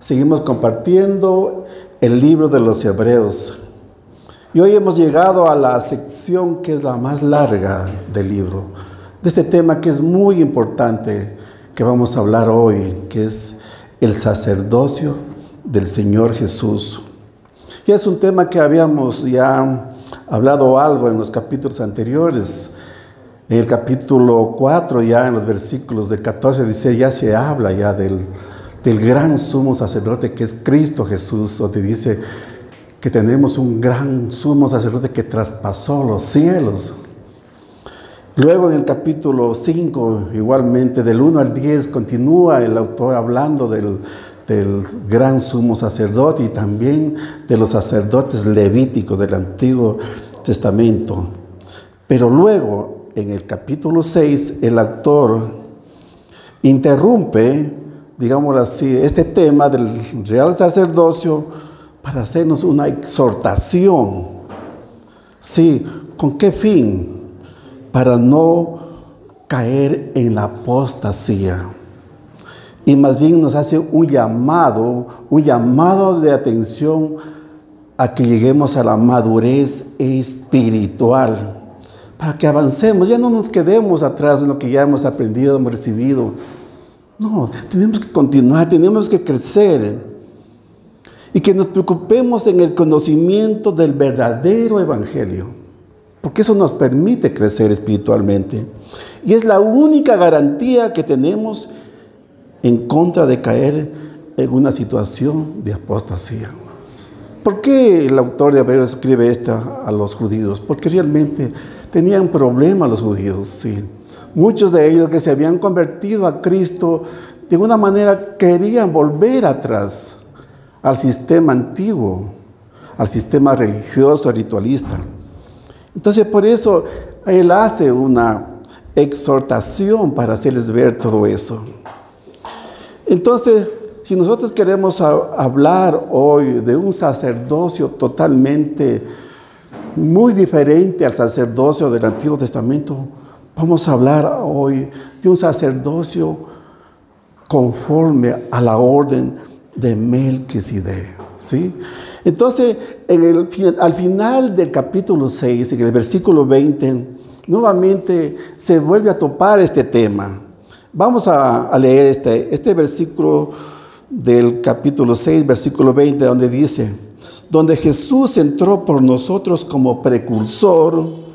Seguimos compartiendo el libro de los Hebreos. Y hoy hemos llegado a la sección que es la más larga del libro, de este tema que es muy importante, que vamos a hablar hoy, que es el sacerdocio del Señor Jesús. Y es un tema que habíamos ya hablado algo en los capítulos anteriores. En el capítulo 4, ya en los versículos del 14 dice, ya se habla ya del gran sumo sacerdote que es Cristo Jesús, donde dice que tenemos un gran sumo sacerdote que traspasó los cielos. Luego en el capítulo 5, igualmente del 1 al 10, continúa el autor hablando del gran sumo sacerdote y también de los sacerdotes levíticos del Antiguo Testamento. Pero luego, en el capítulo 6, el autor interrumpe, digámoslo así, este tema del real sacerdocio para hacernos una exhortación. Sí, ¿con qué fin? Para no caer en la apostasía. Y más bien nos hace un llamado de atención a que lleguemos a la madurez espiritual, para que avancemos, ya no nos quedemos atrás en lo que ya hemos aprendido, hemos recibido. No, tenemos que continuar, tenemos que crecer y que nos preocupemos en el conocimiento del verdadero evangelio, porque eso nos permite crecer espiritualmente y es la única garantía que tenemos en contra de caer en una situación de apostasía. ¿Por qué el autor de Hebreos escribe esto a los judíos? Porque realmente tenían problemas los judíos, sí. Muchos de ellos que se habían convertido a Cristo, de alguna manera querían volver atrás al sistema antiguo, al sistema religioso, ritualista. Entonces, por eso él hace una exhortación para hacerles ver todo eso. Entonces, si nosotros queremos hablar hoy de un sacerdocio totalmente muy diferente al sacerdocio del Antiguo Testamento, vamos a hablar hoy de un sacerdocio conforme a la orden de Melquisedec, ¿sí? Entonces, al final del capítulo 6, en el versículo 20, nuevamente se vuelve a topar este tema. Vamos a leer este versículo del capítulo 6, versículo 20, donde dice, donde Jesús entró por nosotros como precursor,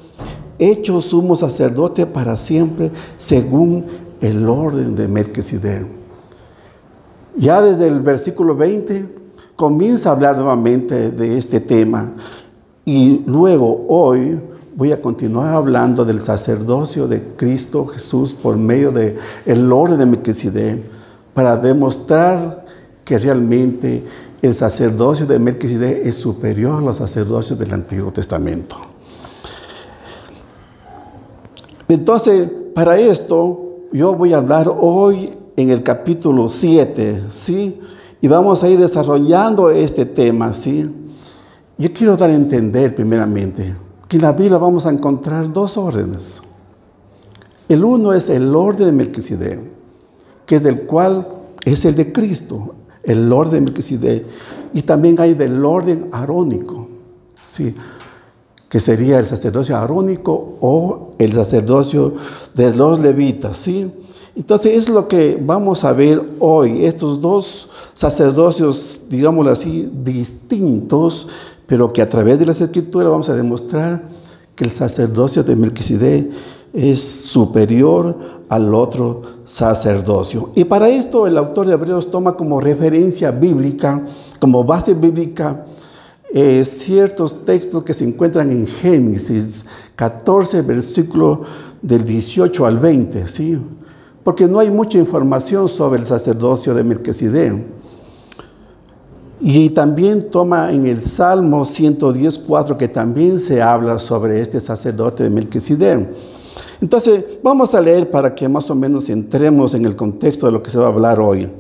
hecho sumo sacerdote para siempre, según el orden de Melquisedec. Ya desde el versículo 20 comienza a hablar nuevamente de este tema y luego hoy voy a continuar hablando del sacerdocio de Cristo Jesús por medio del orden de Melquisedec para demostrar que realmente el sacerdocio de Melquisedec es superior a los sacerdocios del Antiguo Testamento. Entonces, para esto, yo voy a hablar hoy en el capítulo 7, ¿sí? Y vamos a ir desarrollando este tema, ¿sí? Yo quiero dar a entender primeramente que en la Biblia vamos a encontrar dos órdenes. El uno es el orden de Melquisedec, que es del cual es el de Cristo, el orden de Melquisedec. Y también hay del orden arónico, ¿sí? Que sería el sacerdocio arónico o el sacerdocio de los levitas, ¿sí? Entonces es lo que vamos a ver hoy, estos dos sacerdocios, digámoslo así, distintos, pero que a través de las Escrituras vamos a demostrar que el sacerdocio de Melquisedec es superior al otro sacerdocio. Y para esto el autor de Hebreos toma como referencia bíblica, como base bíblica, ciertos textos que se encuentran en Génesis 14, versículo del 18 al 20, ¿sí? Porque no hay mucha información sobre el sacerdocio de Melquisedec. Y también toma en el Salmo 110:4, que también se habla sobre este sacerdote de Melquisedec. Entonces, vamos a leer para que más o menos entremos en el contexto de lo que se va a hablar hoy.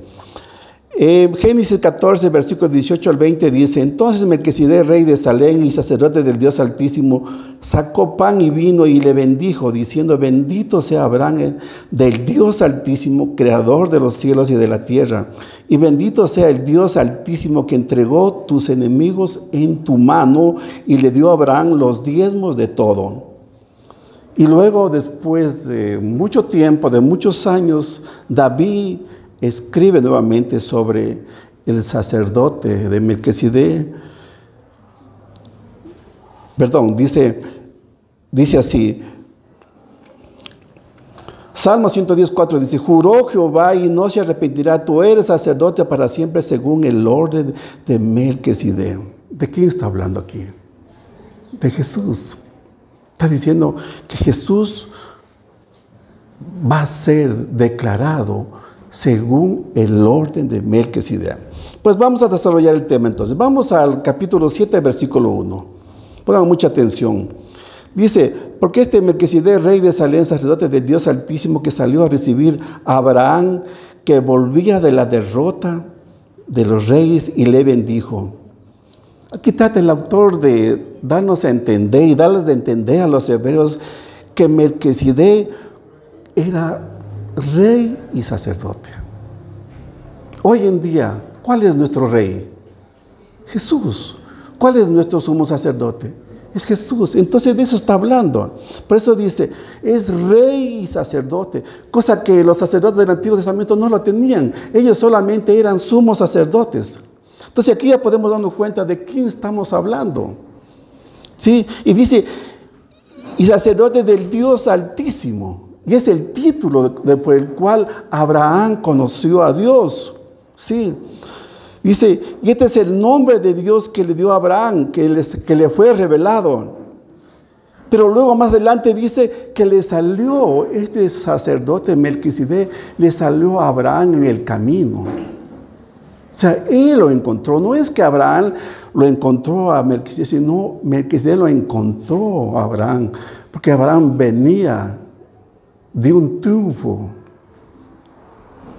Génesis 14, versículos 18 al 20 dice, entonces Melquisedec, rey de Salem y sacerdote del Dios Altísimo, sacó pan y vino y le bendijo, diciendo: bendito sea Abraham del Dios Altísimo, creador de los cielos y de la tierra. Y bendito sea el Dios Altísimo que entregó tus enemigos en tu mano y le dio a Abraham los diezmos de todo. Y luego, después de mucho tiempo, de muchos años, David escribe nuevamente sobre el sacerdote de Melquisedec. Perdón, dice así. Salmo 110:4 dice: juró Jehová y no se arrepentirá, tú eres sacerdote para siempre según el orden de Melquisedec. ¿De quién está hablando aquí? De Jesús. Está diciendo que Jesús va a ser declarado según el orden de Melquisedec. Pues vamos a desarrollar el tema entonces. Vamos al capítulo 7, versículo 1. Pongan mucha atención. Dice: porque este Melquisedec, rey de Salem, sacerdote del Dios Altísimo, que salió a recibir a Abraham, que volvía de la derrota de los reyes, y le bendijo. Aquí trata el autor de darnos a entender y darles de entender a los hebreos que Melquisedec era rey y sacerdote. Hoy en día, ¿cuál es nuestro rey? Jesús. ¿Cuál es nuestro sumo sacerdote? Es Jesús. Entonces de eso está hablando. Por eso dice, es rey y sacerdote, cosa que los sacerdotes del Antiguo Testamento no lo tenían. Ellos solamente eran sumos sacerdotes. Entonces aquí ya podemos darnos cuenta de quién estamos hablando. ¿Sí? Y dice, y sacerdote del Dios Altísimo. Y es el título por el cual Abraham conoció a Dios. ¿Sí? Dice, y este es el nombre de Dios que le dio a Abraham, que le fue revelado. Pero luego más adelante dice que le salió, este sacerdote Melquisedec, le salió a Abraham en el camino. O sea, él lo encontró. No es que Abraham lo encontró a Melquisedec, sino Melquisedec lo encontró a Abraham. Porque Abraham venía de un triunfo,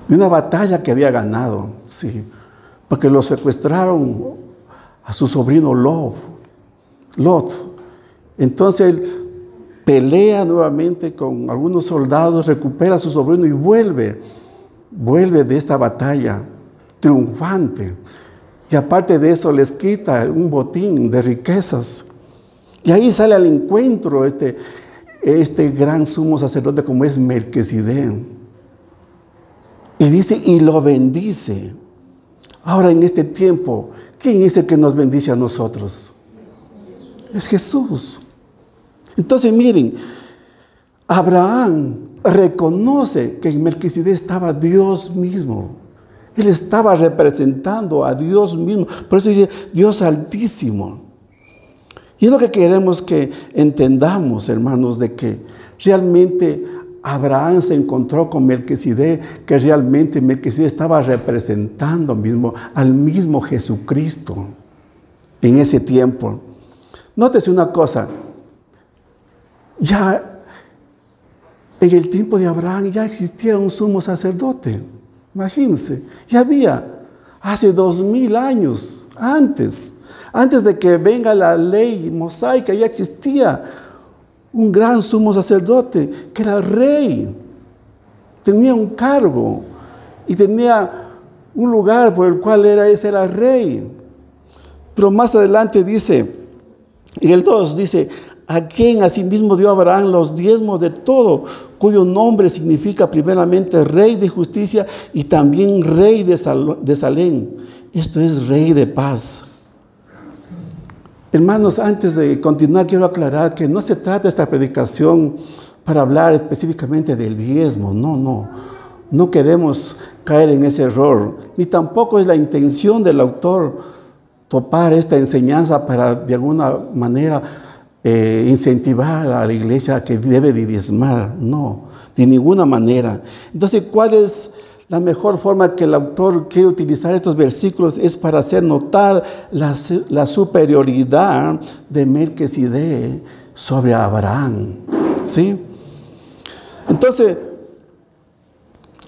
de una batalla que había ganado, sí. Porque lo secuestraron a su sobrino Lot. Entonces él pelea nuevamente con algunos soldados, recupera a su sobrino y vuelve de esta batalla triunfante. Y aparte de eso les quita un botín de riquezas. Y ahí sale al encuentro este gran sumo sacerdote como es Melquisedec. Y dice, y lo bendice. Ahora en este tiempo, ¿quién es el que nos bendice a nosotros? Es Jesús. Entonces miren, Abraham reconoce que en Melquisedec estaba Dios mismo. Él estaba representando a Dios mismo. Por eso dice Dios Altísimo. Y es lo que queremos que entendamos, hermanos, de que realmente Abraham se encontró con Melquisedec, que realmente Melquisedec estaba representando al mismo Jesucristo en ese tiempo. Nótese una cosa, ya en el tiempo de Abraham ya existía un sumo sacerdote. Imagínense, ya había hace 2000 años, antes de que venga la ley mosaica, ya existía un gran sumo sacerdote que era rey, tenía un cargo y tenía un lugar por el cual ese era rey. Pero más adelante dice, en el 2 dice, a quien asimismo dio Abraham los diezmos de todo, cuyo nombre significa primeramente rey de justicia y también rey de Salem. Esto es rey de paz. Hermanos, antes de continuar, quiero aclarar que no se trata esta predicación para hablar específicamente del diezmo. No queremos caer en ese error. Ni tampoco es la intención del autor topar esta enseñanza para, de alguna manera, incentivar a la iglesia a que debe de diezmar. No, de ninguna manera. Entonces, ¿cuál es la mejor forma que el autor quiere utilizar estos versículos? Es para hacer notar la superioridad de Melquisedec sobre Abraham. ¿Sí? Entonces,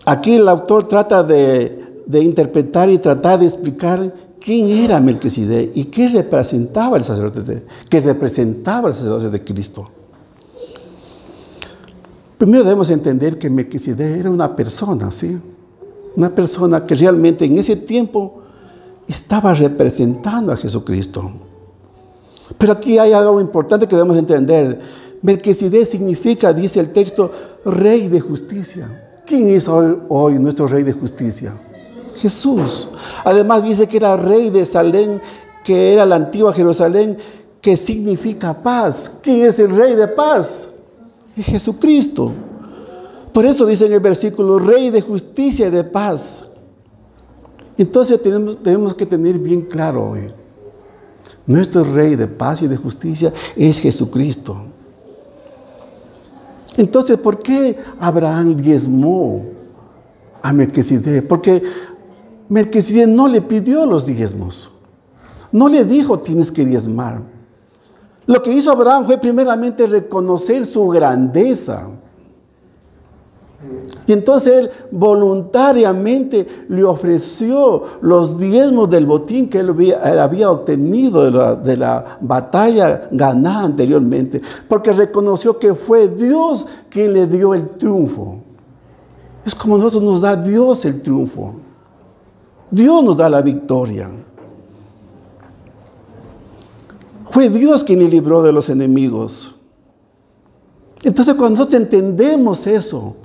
aquí el autor trata de interpretar y tratar de explicar quién era Melquisedec y qué representaba el sacerdote, qué representaba el sacerdocio de Cristo. Primero debemos entender que Melquisedec era una persona, ¿sí? Una persona que realmente en ese tiempo estaba representando a Jesucristo. Pero aquí hay algo importante que debemos entender. Melquisedec significa, dice el texto, rey de justicia. ¿Quién es hoy nuestro rey de justicia? Jesús. Además dice que era rey de Salem, que era la antigua Jerusalén, que significa paz. ¿Quién es el rey de paz? Es Jesucristo. Por eso dice en el versículo, rey de justicia y de paz. Entonces tenemos que tener bien claro hoy, nuestro rey de paz y de justicia es Jesucristo. Entonces, ¿por qué Abraham diezmó a Melquisedec? Porque Melquisedec no le pidió los diezmos. No le dijo, tienes que diezmar. Lo que hizo Abraham fue primeramente reconocer su grandeza. Y entonces él voluntariamente le ofreció los diezmos del botín que él había obtenido de la batalla ganada anteriormente, porque reconoció que fue Dios quien le dio el triunfo. Es como nosotros nos da Dios el triunfo. Dios nos da la victoria. Fue Dios quien le libró de los enemigos. Entonces cuando nosotros entendemos eso,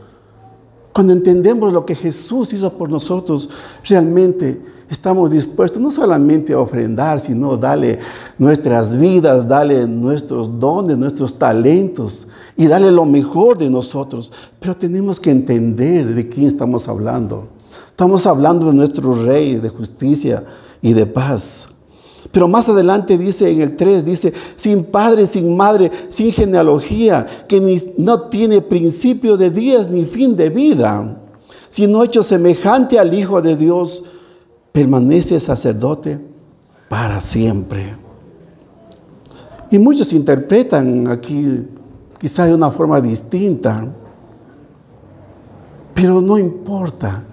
cuando entendemos lo que Jesús hizo por nosotros, realmente estamos dispuestos no solamente a ofrendar, sino darle nuestras vidas, darle nuestros dones, nuestros talentos y darle lo mejor de nosotros. Pero tenemos que entender de quién estamos hablando. Estamos hablando de nuestro Rey de justicia y de paz. Pero más adelante dice, en el 3, dice, sin padre, sin madre, sin genealogía, que no tiene principio de días ni fin de vida, sino hecho semejante al Hijo de Dios, permanece sacerdote para siempre. Y muchos interpretan aquí, quizá de una forma distinta, pero no importa.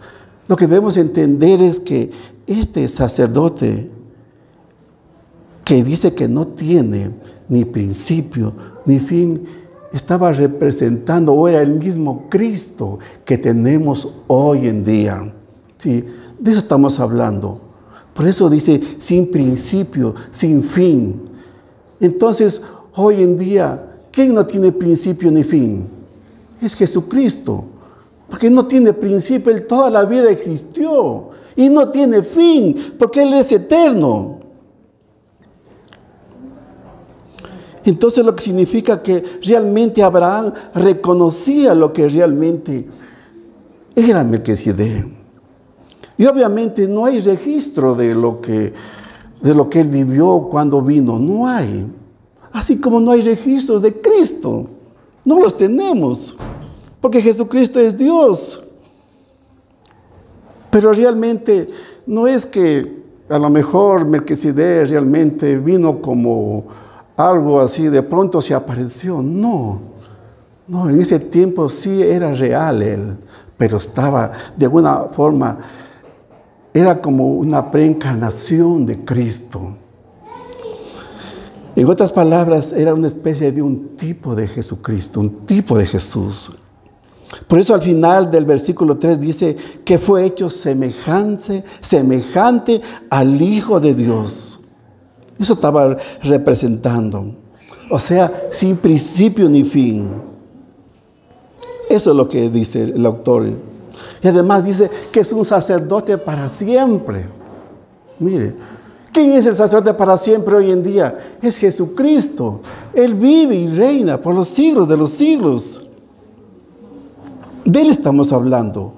Lo que debemos entender es que este sacerdote, que dice que no tiene ni principio ni fin, estaba representando o era el mismo Cristo que tenemos hoy en día. ¿Sí? De eso estamos hablando. Por eso dice sin principio, sin fin. Entonces, hoy en día, ¿quién no tiene principio ni fin? Es Jesucristo. Porque no tiene principio, Él toda la vida existió. Y no tiene fin, porque Él es eterno. Entonces lo que significa que realmente Abraham reconocía lo que realmente era Melquisedec. Y obviamente no hay registro de lo que él vivió cuando vino, no hay. Así como no hay registros de Cristo, no los tenemos, porque Jesucristo es Dios. Pero realmente no es que a lo mejor Melquisedec realmente vino como algo así, de pronto se apareció. No, en ese tiempo sí era real él, pero estaba de alguna forma, era como una preencarnación de Cristo. En otras palabras, era una especie de un tipo de Jesucristo, un tipo de Jesús. Por eso al final del versículo 3 dice que fue hecho semejante al Hijo de Dios. Eso estaba representando. O sea, sin principio ni fin. Eso es lo que dice el autor. Y además dice que es un sacerdote para siempre. Mire, ¿quién es el sacerdote para siempre hoy en día? Es Jesucristo. Él vive y reina por los siglos de los siglos. De Él estamos hablando.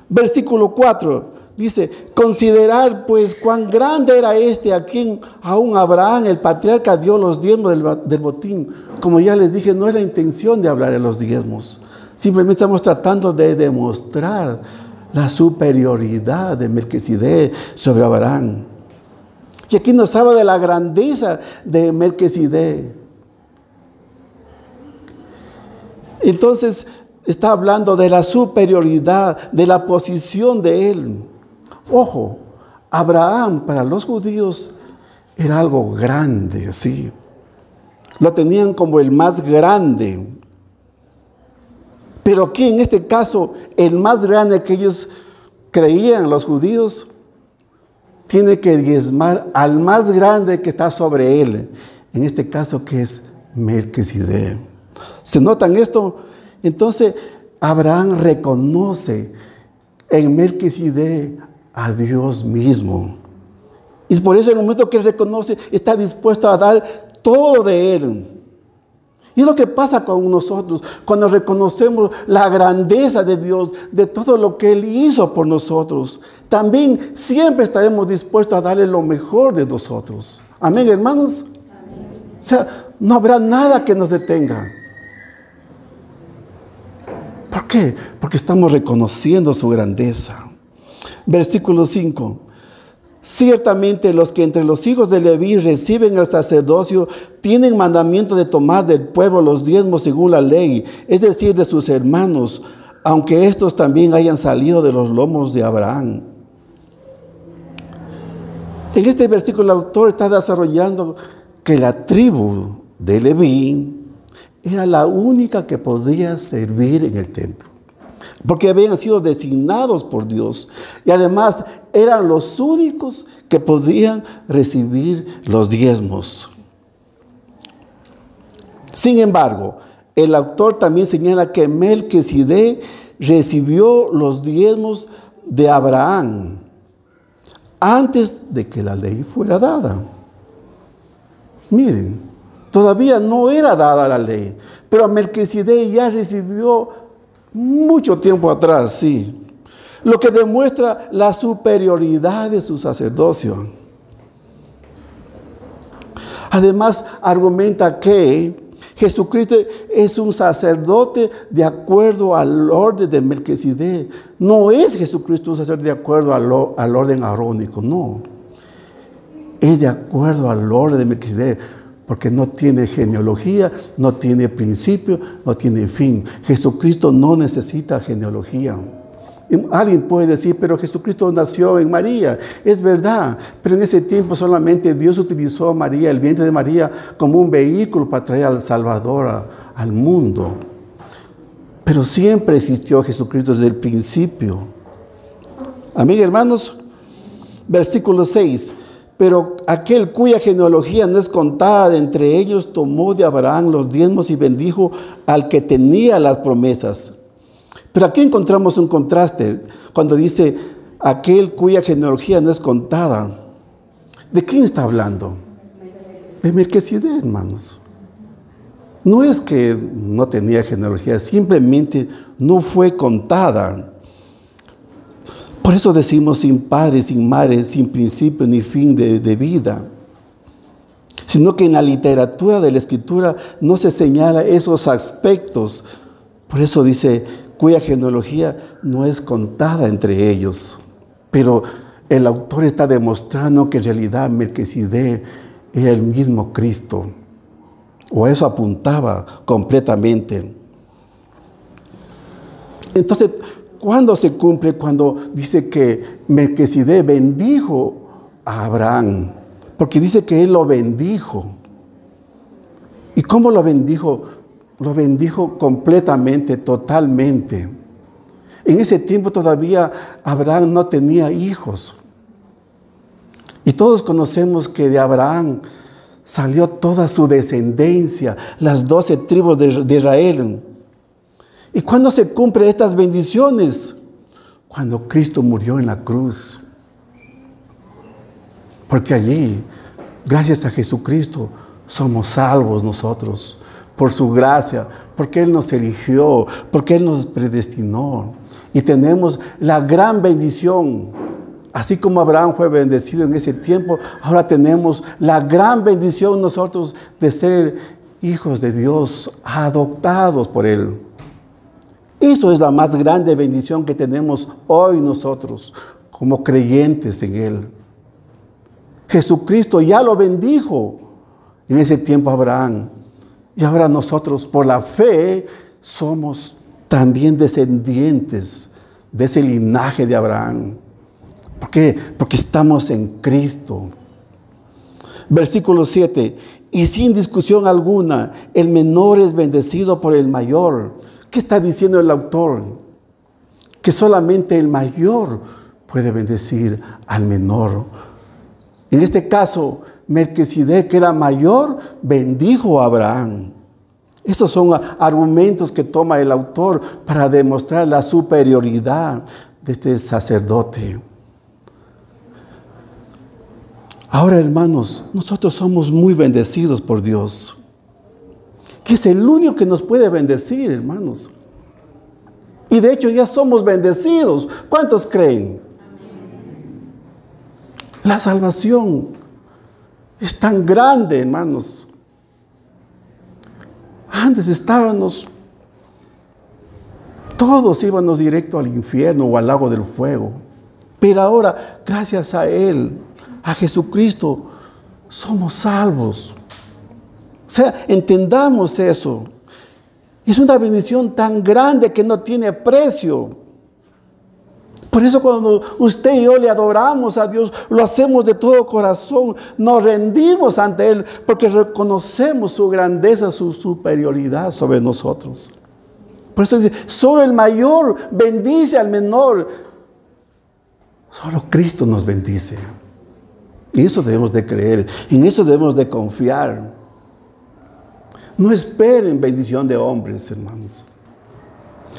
Versículo 4. Dice, considerar pues cuán grande era a quien aún Abraham, el patriarca, dio los diezmos del botín. Como ya les dije, no es la intención de hablar de los diezmos. Simplemente estamos tratando de demostrar la superioridad de Melquisedec sobre Abraham. Y aquí nos habla de la grandeza de Melquisedec. Entonces, está hablando de la superioridad, de la posición de él. Ojo, Abraham para los judíos era algo grande, sí. Lo tenían como el más grande. Pero aquí en este caso, el más grande que ellos creían, los judíos, tiene que diezmar al más grande que está sobre él. En este caso que es Melquisedec. ¿Se notan esto? Entonces Abraham reconoce en Melquisedec a Dios mismo. Y por eso en el momento que él reconoce, está dispuesto a dar todo de él. Y es lo que pasa con nosotros cuando reconocemos la grandeza de Dios, de todo lo que Él hizo por nosotros. También siempre estaremos dispuestos a darle lo mejor de nosotros. Amén, hermanos. Amén. O sea, no habrá nada que nos detenga. ¿Por qué? Porque estamos reconociendo su grandeza. Versículo 5. Ciertamente los que entre los hijos de Leví reciben el sacerdocio tienen mandamiento de tomar del pueblo los diezmos según la ley, es decir, de sus hermanos, aunque estos también hayan salido de los lomos de Abraham. En este versículo el autor está desarrollando que la tribu de Leví era la única que podía servir en el templo, porque habían sido designados por Dios y además eran los únicos que podían recibir los diezmos. Sin embargo, el autor también señala que Melquisedec recibió los diezmos de Abraham antes de que la ley fuera dada. Miren, todavía no era dada la ley, pero Melquisedec ya recibió mucho tiempo atrás, sí. Lo que demuestra la superioridad de su sacerdocio. Además, argumenta que Jesucristo es un sacerdote de acuerdo al orden de Melquisedec. No es Jesucristo un sacerdote de acuerdo al orden arónico, no. Es de acuerdo al orden de Melquisedec, porque no tiene genealogía, no tiene principio, no tiene fin. Jesucristo no necesita genealogía. Alguien puede decir, pero Jesucristo nació en María. Es verdad, pero en ese tiempo solamente Dios utilizó a María, el vientre de María, como un vehículo para traer al Salvador al mundo. Pero siempre existió Jesucristo desde el principio. Amén, hermanos. Versículo 6. Pero aquel cuya genealogía no es contada de entre ellos, tomó de Abraham los diezmos y bendijo al que tenía las promesas. Pero aquí encontramos un contraste cuando dice aquel cuya genealogía no es contada. ¿De quién está hablando? De Melquisedec, hermanos. No es que no tenía genealogía, simplemente no fue contada. Por eso decimos sin padre, sin madre, sin principio ni fin de vida. Sino que en la literatura de la Escritura no se señala esos aspectos. Por eso dice, cuya genealogía no es contada entre ellos. Pero el autor está demostrando que en realidad Melquisedec era el mismo Cristo. O eso apuntaba completamente. Entonces, ¿cuándo se cumple? Cuando dice que Melquisedec bendijo a Abraham. Porque dice que él lo bendijo. ¿Y cómo lo bendijo? Lo bendijo completamente, totalmente. En ese tiempo todavía Abraham no tenía hijos. Y todos conocemos que de Abraham salió toda su descendencia, las 12 tribus de Israel. ¿Y cuándo se cumplen estas bendiciones? Cuando Cristo murió en la cruz. Porque allí, gracias a Jesucristo, somos salvos nosotros. Por su gracia, porque Él nos eligió, porque Él nos predestinó. Y tenemos la gran bendición. Así como Abraham fue bendecido en ese tiempo, ahora tenemos la gran bendición nosotros de ser hijos de Dios, adoptados por Él. Eso es la más grande bendición que tenemos hoy nosotros, como creyentes en Él. Jesucristo ya lo bendijo en ese tiempo a Abraham. Y ahora nosotros, por la fe, somos también descendientes de ese linaje de Abraham. ¿Por qué? Porque estamos en Cristo. Versículo 7. Y sin discusión alguna, el menor es bendecido por el mayor. ¿Qué está diciendo el autor? Que solamente el mayor puede bendecir al menor. En este caso, Melquisedec, que era mayor, bendijo a Abraham. Esos son argumentos que toma el autor para demostrar la superioridad de este sacerdote. Ahora, hermanos, nosotros somos muy bendecidos por Dios, que es el único que nos puede bendecir, hermanos. Y de hecho ya somos bendecidos. ¿Cuántos creen? La salvación es tan grande, hermanos. Antes todos íbamos directo al infierno o al lago del fuego. Pero ahora, gracias a Él, a Jesucristo, somos salvos. O sea, entendamos eso. Es una bendición tan grande que no tiene precio. Por eso cuando usted y yo le adoramos a Dios, lo hacemos de todo corazón, nos rendimos ante Él, porque reconocemos su grandeza, su superioridad sobre nosotros. Por eso dice, solo el mayor bendice al menor. Solo Cristo nos bendice. Y eso debemos de creer, en eso debemos de confiar. No esperen bendición de hombres, hermanos.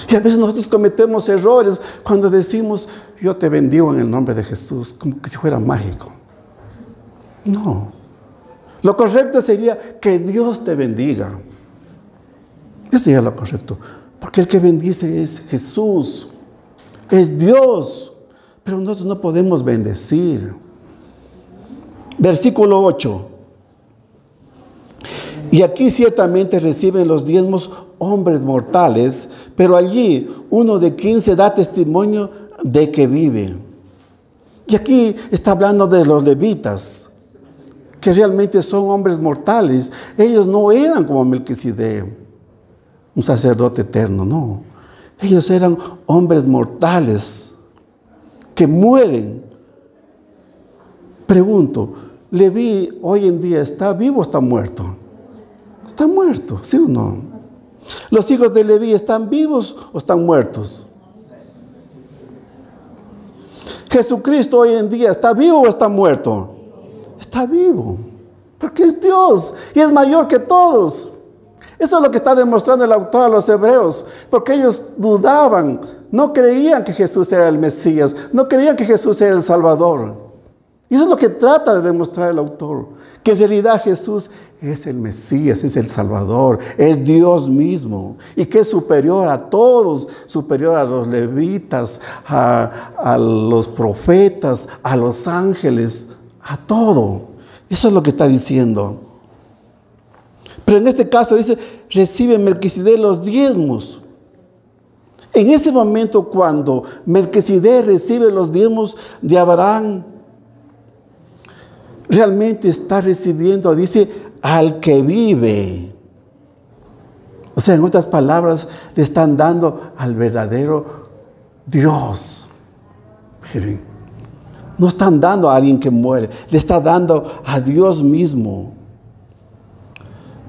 Y a veces nosotros cometemos errores cuando decimos, yo te bendigo en el nombre de Jesús, como que si fuera mágico. No. Lo correcto sería que Dios te bendiga. Eso sería lo correcto. Porque el que bendice es Jesús, es Dios. Pero nosotros no podemos bendecir. Versículo 8. Y aquí ciertamente reciben los diezmos hombres mortales, pero allí uno de 15 da testimonio de que vive. Y aquí está hablando de los levitas, que realmente son hombres mortales. Ellos no eran como Melquisedec, un sacerdote eterno, no. Ellos eran hombres mortales que mueren. Pregunto, ¿Leví hoy en día está vivo o está muerto? Está muerto, ¿sí o no? ¿Los hijos de Leví están vivos o están muertos? ¿Jesucristo hoy en día está vivo o está muerto? Está vivo, porque es Dios y es mayor que todos. Eso es lo que está demostrando el autor a los hebreos, porque ellos dudaban, no creían que Jesús era el Mesías, no creían que Jesús era el Salvador. Y eso es lo que trata de demostrar el autor, que en realidad Jesús es el Mesías, es el Salvador, es Dios mismo, y que es superior a todos, superior a los levitas, a los profetas, a los ángeles, a todo. Eso es lo que está diciendo. Pero en este caso dice, recibe Melquisedec los diezmos. En ese momento cuando Melquisedec recibe los diezmos de Abraham, realmente está recibiendo, dice, al que vive. O sea, en otras palabras, le están dando al verdadero Dios. Miren, no están dando a alguien que muere, le está dando a Dios mismo.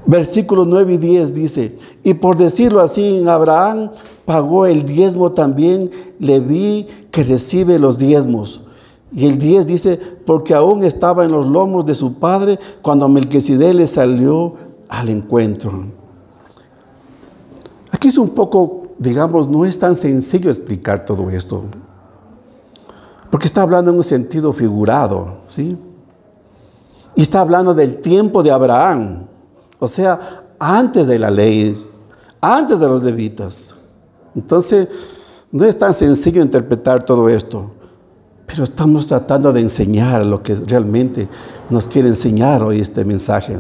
Versículos 9 y 10 dice, y por decirlo así, en Abraham pagó el diezmo también Leví, que recibe los diezmos. Y el 10 dice, porque aún estaba en los lomos de su padre cuando Melquisedec le salió al encuentro. Aquí es un poco, digamos, no es tan sencillo explicar todo esto, porque está hablando en un sentido figurado, ¿sí? Y está hablando del tiempo de Abraham, o sea, antes de la ley, antes de los levitas. Entonces, no es tan sencillo interpretar todo esto. Pero estamos tratando de enseñar lo que realmente nos quiere enseñar hoy este mensaje.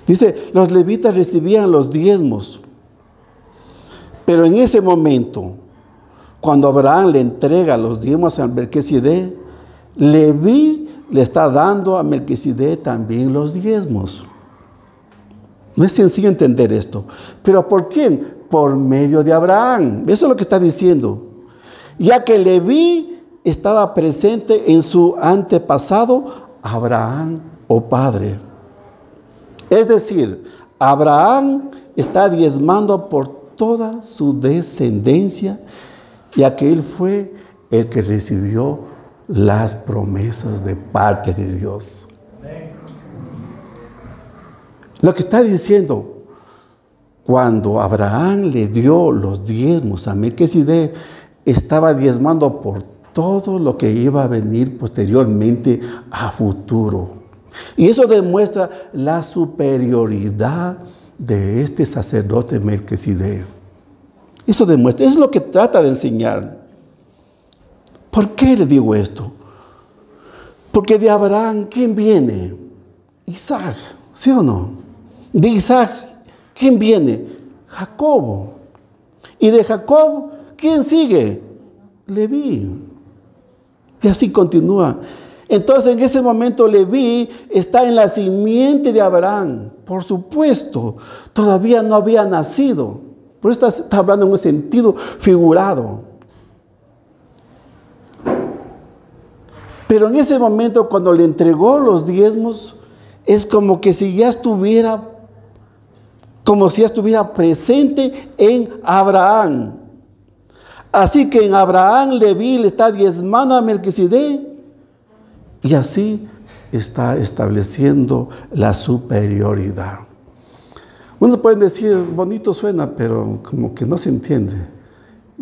Dice, los levitas recibían los diezmos. Pero en ese momento, cuando Abraham le entrega los diezmos a Melquisedec, Leví le está dando a Melquisedec también los diezmos. No es sencillo entender esto. ¿Pero por quién? Por medio de Abraham. Eso es lo que está diciendo. Ya que Leví estaba presente en su antepasado Abraham o padre. Es decir, Abraham está diezmando por toda su descendencia, ya que él fue el que recibió las promesas de parte de Dios. Lo que está diciendo, cuando Abraham le dio los diezmos a Melquisedec, estaba diezmando por todo lo que iba a venir posteriormente a futuro. Y eso demuestra la superioridad de este sacerdote Melquisedec. Eso demuestra, eso es lo que trata de enseñar. ¿Por qué le digo esto? Porque de Abraham, ¿quién viene? Isaac, ¿sí o no? De Isaac, ¿quién viene? Jacobo. Y de Jacob, ¿quién sigue? Leví. Y así continúa. Entonces en ese momento Leví está en la simiente de Abraham. Por supuesto, todavía no había nacido. Por eso está hablando en un sentido figurado. Pero en ese momento, cuando le entregó los diezmos, es como si ya estuviera presente en Abraham. Así que en Abraham Leví le está diezmando a Melquisedec, y así está estableciendo la superioridad. Unos pueden decir, bonito suena, pero como que no se entiende.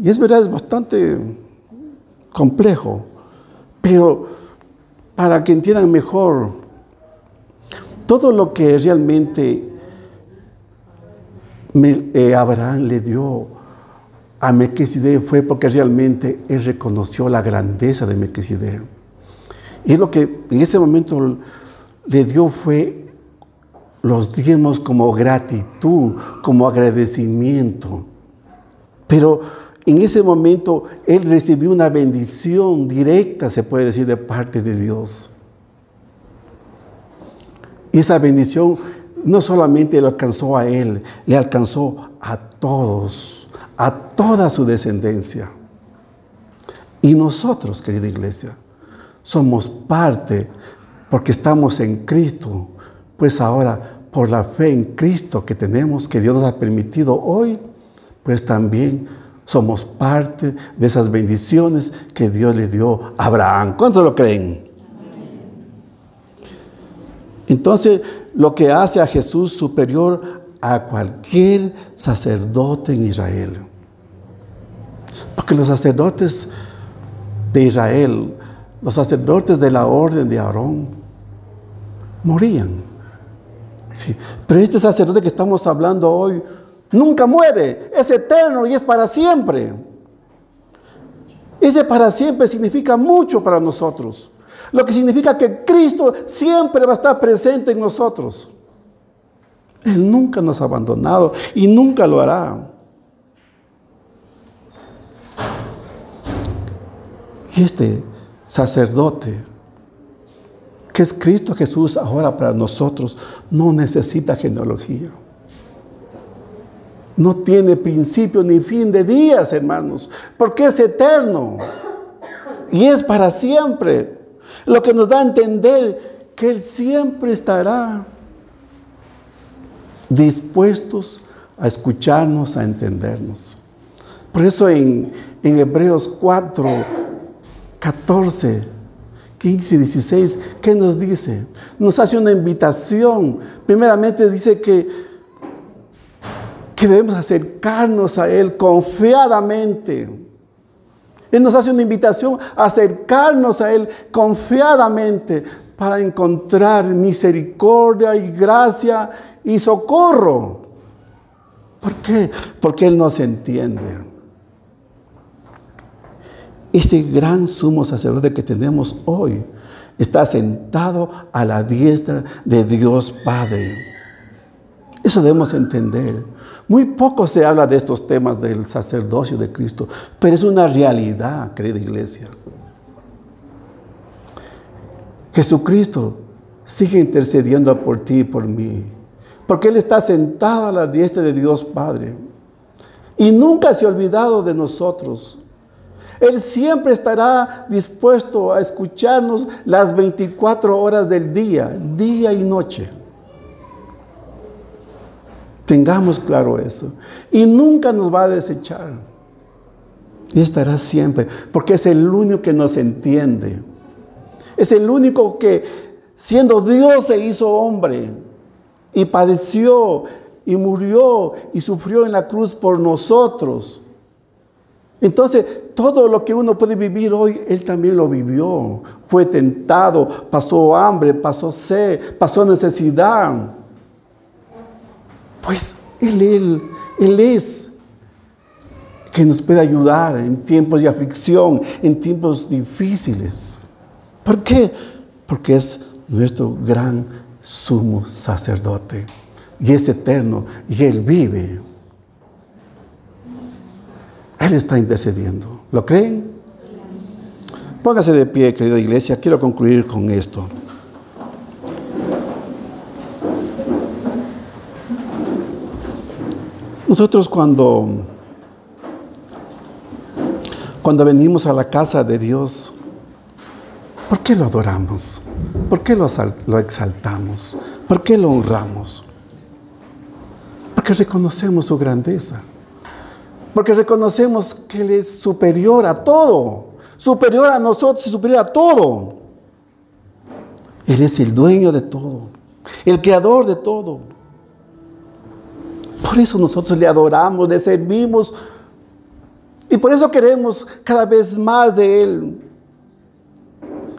Y es verdad, es bastante complejo. Pero para que entiendan mejor, todo lo que realmente Abraham le dio a Melquisedec fue porque realmente él reconoció la grandeza de Melquisedec. Y lo que en ese momento le dio fue los diezmos como gratitud, como agradecimiento. Pero en ese momento él recibió una bendición directa, se puede decir, de parte de Dios. Y esa bendición no solamente le alcanzó a él, le alcanzó a todos, a toda su descendencia. Y nosotros, querida iglesia, somos parte, porque estamos en Cristo, pues ahora por la fe en Cristo que tenemos, que Dios nos ha permitido hoy, pues también somos parte de esas bendiciones que Dios le dio a Abraham. ¿Cuántos lo creen? Entonces, lo que hace a Jesús superior a cualquier sacerdote en Israel. Porque los sacerdotes de Israel, los sacerdotes de la orden de Aarón, morían. Sí. Pero este sacerdote que estamos hablando hoy nunca muere, es eterno y es para siempre. Ese para siempre significa mucho para nosotros. Lo que significa que Cristo siempre va a estar presente en nosotros. Él nunca nos ha abandonado y nunca lo hará. Y este sacerdote, que es Cristo Jesús ahora para nosotros, no necesita genealogía. No tiene principio ni fin de días, hermanos, porque es eterno y es para siempre. Lo que nos da a entender que Él siempre estará dispuestos a escucharnos, a entendernos. Por eso en Hebreos 4, 14, 15 y 16, ¿qué nos dice? Nos hace una invitación. Primeramente dice que debemos acercarnos a Él confiadamente. Él nos hace una invitación a acercarnos a Él confiadamente para encontrar misericordia y gracia y socorro. ¿Por qué? Porque Él nos entiende. Ese gran sumo sacerdote que tenemos hoy está sentado a la diestra de Dios Padre. Eso debemos entender. Muy poco se habla de estos temas del sacerdocio de Cristo, pero es una realidad, querida iglesia. Jesucristo sigue intercediendo por ti y por mí, porque Él está sentado a la diestra de Dios Padre y nunca se ha olvidado de nosotros. Él siempre estará dispuesto a escucharnos las 24 horas del día, día y noche. Tengamos claro eso. Y nunca nos va a desechar. Y estará siempre, porque es el único que nos entiende. Es el único que, siendo Dios, se hizo hombre y padeció y murió y sufrió en la cruz por nosotros. Entonces, todo lo que uno puede vivir hoy, Él también lo vivió. Fue tentado, pasó hambre, pasó sed, pasó necesidad. Pues Él es que nos puede ayudar en tiempos de aflicción, en tiempos difíciles. ¿Por qué? Porque es nuestro gran sumo sacerdote. Y es eterno. Y Él vive. Él está intercediendo. ¿Lo creen? Póngase de pie, querida iglesia. Quiero concluir con esto. Nosotros cuando venimos a la casa de Dios, ¿por qué lo adoramos? ¿Por qué lo exaltamos? ¿Por qué lo honramos? Porque reconocemos su grandeza. Porque reconocemos que Él es superior a todo. Superior a nosotros y superior a todo. Él es el dueño de todo. El creador de todo. Por eso nosotros le adoramos, le servimos. Y por eso queremos cada vez más de Él.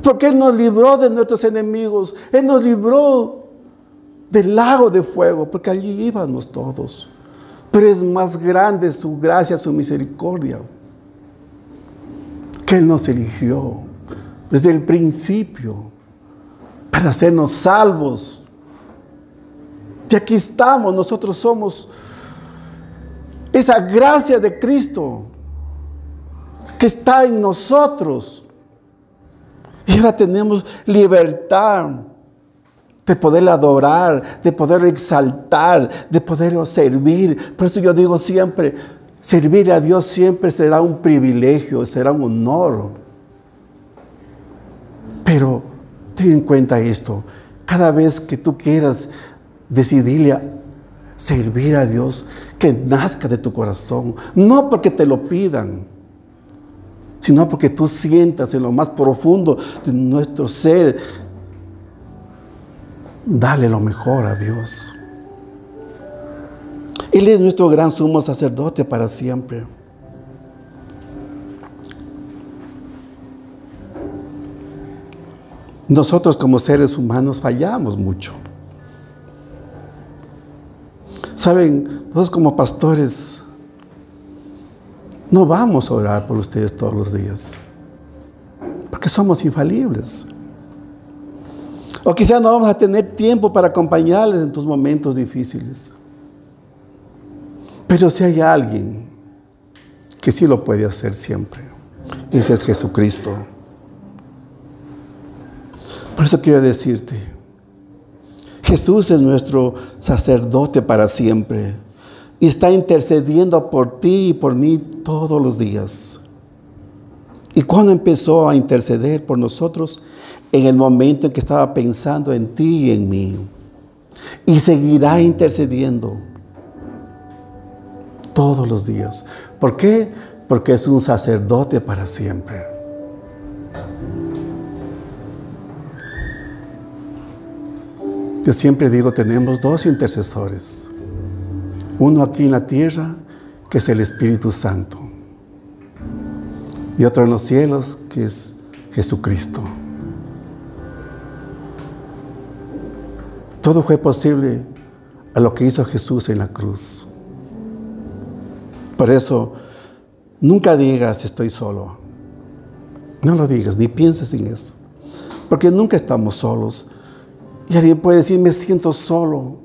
Porque Él nos libró de nuestros enemigos. Él nos libró del lago de fuego. Porque allí íbamos todos. Pero es más grande su gracia, su misericordia. Que Él nos eligió desde el principio para hacernos salvos. Y aquí estamos, nosotros somos esa gracia de Cristo que está en nosotros. Y ahora tenemos libertad de poder adorar, de poder exaltar, de poder servir. Por eso yo digo siempre, servir a Dios siempre será un privilegio, será un honor. Pero ten en cuenta esto, cada vez que tú quieras decidirle a servir a Dios, que nazca de tu corazón, no porque te lo pidan, sino porque tú sientas en lo más profundo de nuestro ser, dale lo mejor a Dios. Él es nuestro gran sumo sacerdote para siempre. Nosotros como seres humanos fallamos mucho. Saben, nosotros como pastores no vamos a orar por ustedes todos los días, porque somos infalibles. O quizás no vamos a tener tiempo para acompañarles en tus momentos difíciles. Pero si hay alguien que sí lo puede hacer siempre, ese es Jesucristo. Por eso quiero decirte, Jesús es nuestro sacerdote para siempre y está intercediendo por ti y por mí todos los días. ¿Y cuándo empezó a interceder por nosotros? En el momento en que estaba pensando en ti y en mí. Y seguirá intercediendo todos los días. ¿Por qué? Porque es un sacerdote para siempre. Yo siempre digo, tenemos dos intercesores. Uno aquí en la tierra, que es el Espíritu Santo. Y otro en los cielos, que es Jesucristo. Todo fue posible a lo que hizo Jesús en la cruz. Por eso, nunca digas estoy solo. No lo digas, ni pienses en eso. Porque nunca estamos solos. Y alguien puede decir, me siento solo.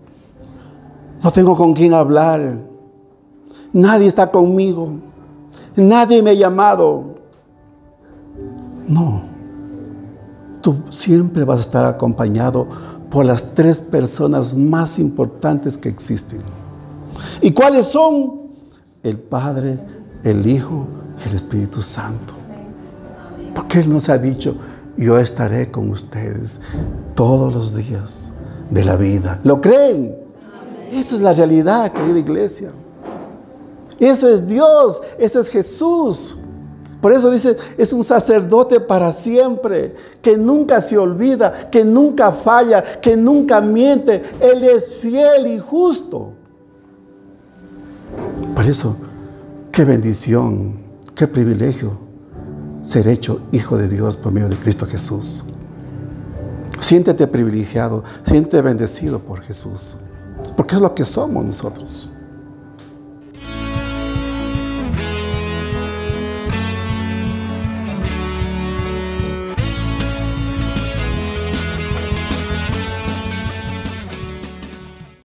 No tengo con quién hablar. Nadie está conmigo. Nadie me ha llamado. No. Tú siempre vas a estar acompañado por las tres personas más importantes que existen. ¿Y cuáles son? El Padre, el Hijo y el Espíritu Santo. Porque Él nos ha dicho, yo estaré con ustedes todos los días de la vida. ¿Lo creen? Esa es la realidad, querida iglesia. Eso es Dios, eso es Jesús. Por eso dice, es un sacerdote para siempre, que nunca se olvida, que nunca falla, que nunca miente. Él es fiel y justo. Por eso, qué bendición, qué privilegio ser hecho hijo de Dios por medio de Cristo Jesús. Siéntete privilegiado, siéntete bendecido por Jesús, porque es lo que somos nosotros.